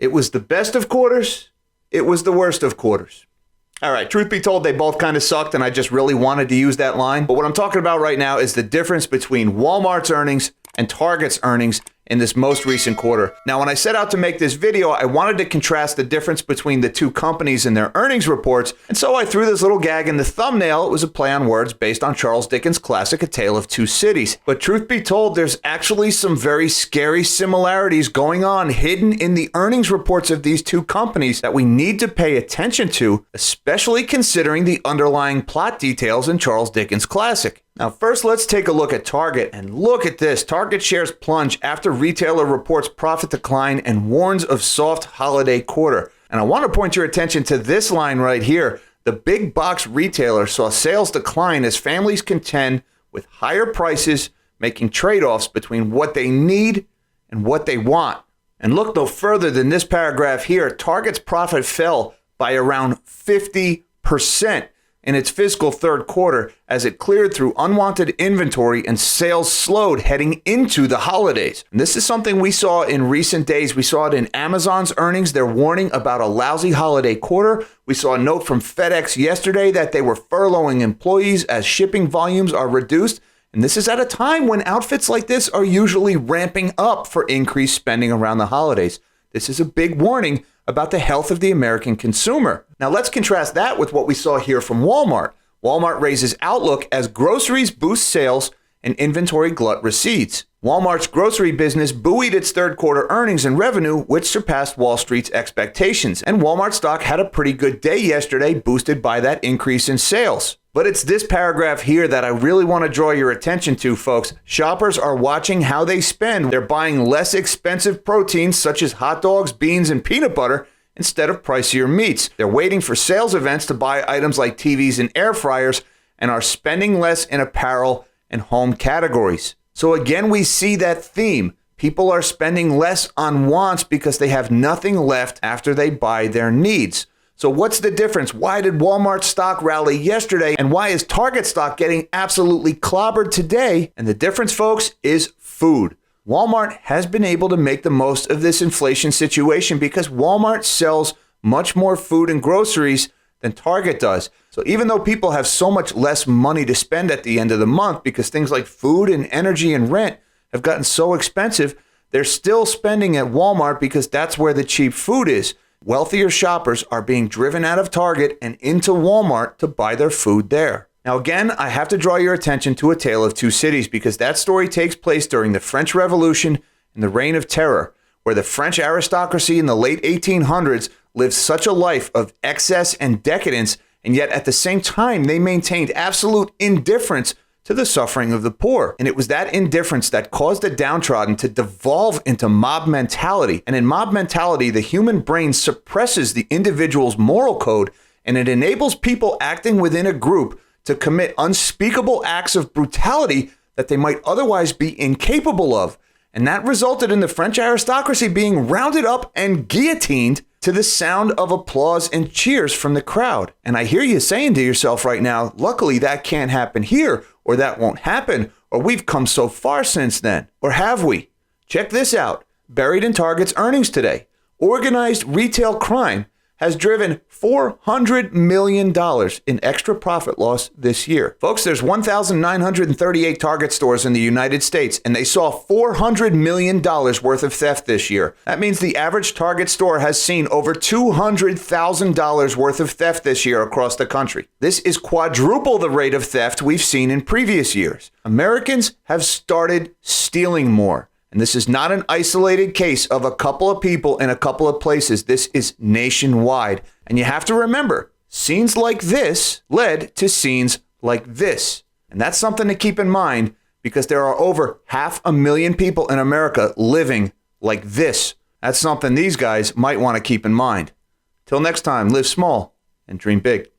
It was the best of quarters. It was the worst of quarters. All right, truth be told, they both kind of sucked, and I just really wanted to use that line. But what I'm talking about right now is the difference between Walmart's earnings and Target's earnings in this most recent quarter. Now, when I set out to make this video, I wanted to contrast the difference between the two companies and their earnings reports, and so I threw this little gag in the thumbnail. It was a play on words based on Charles Dickens' classic A Tale of Two Cities. But truth be told, there's actually some very scary similarities going on hidden in the earnings reports of these two companies that we need to pay attention to, especially considering the underlying plot details in Charles Dickens' classic. Now, first, let's take a look at Target, and look at this. Target shares plunge after retailer reports profit decline and warns of soft holiday quarter. And I want to point your attention to this line right here. The big box retailer saw sales decline as families contend with higher prices, making trade-offs between what they need and what they want. And look no further than this paragraph here. Target's profit fell by around 50% in its fiscal third quarter as it cleared through unwanted inventory and sales slowed heading into the holidays. And this is something we saw in recent days. We saw it in Amazon's earnings. They're warning about a lousy holiday quarter. We saw a note from FedEx yesterday that they were furloughing employees as shipping volumes are reduced. And this is at a time when outfits like this are usually ramping up for increased spending around the holidays. This is a big warning about the health of the American consumer. Now let's contrast that with what we saw here from Walmart. Walmart raises outlook as groceries boost sales and inventory glut recedes. Walmart's grocery business buoyed its third quarter earnings and revenue, which surpassed Wall Street's expectations. And Walmart stock had a pretty good day yesterday, boosted by that increase in sales. But it's this paragraph here that I really want to draw your attention to, folks. Shoppers are watching how they spend. They're buying less expensive proteins such as hot dogs, beans, and peanut butter instead of pricier meats. They're waiting for sales events to buy items like TVs and air fryers and are spending less in apparel and home categories. So again, we see that theme. People are spending less on wants because they have nothing left after they buy their needs. So what's the difference? Why did Walmart stock rally yesterday? And why is Target stock getting absolutely clobbered today? And the difference, folks, is food. Walmart has been able to make the most of this inflation situation because Walmart sells much more food and groceries than Target does. So even though people have so much less money to spend at the end of the month because things like food and energy and rent have gotten so expensive, they're still spending at Walmart because that's where the cheap food is. Wealthier shoppers are being driven out of Target and into Walmart to buy their food there. Now again, I have to draw your attention to A Tale of Two Cities because that story takes place during the French Revolution and the Reign of Terror, where the French aristocracy in the late 1800s lived such a life of excess and decadence, and yet at the same time they maintained absolute indifference to the suffering of the poor. And it was that indifference that caused the downtrodden to devolve into mob mentality. And in mob mentality, the human brain suppresses the individual's moral code, and it enables people acting within a group to commit unspeakable acts of brutality that they might otherwise be incapable of. And that resulted in the French aristocracy being rounded up and guillotined to the sound of applause and cheers from the crowd. And I hear you saying to yourself right now, luckily that can't happen here, or that won't happen, or we've come so far since then. Or have we? Check this out. Buried in Target's earnings today. Organized retail crime has driven $400 million in extra profit loss this year. Folks, there's 1,938 Target stores in the United States, and they saw $400 million worth of theft this year. That means the average Target store has seen over $200,000 worth of theft this year across the country. This is quadruple the rate of theft we've seen in previous years. Americans have started stealing more. And this is not an isolated case of a couple of people in a couple of places. This is nationwide. And you have to remember, scenes like this led to scenes like this. And that's something to keep in mind because there are over 500,000 people in America living like this. That's something these guys might want to keep in mind. Till next time, live small and dream big.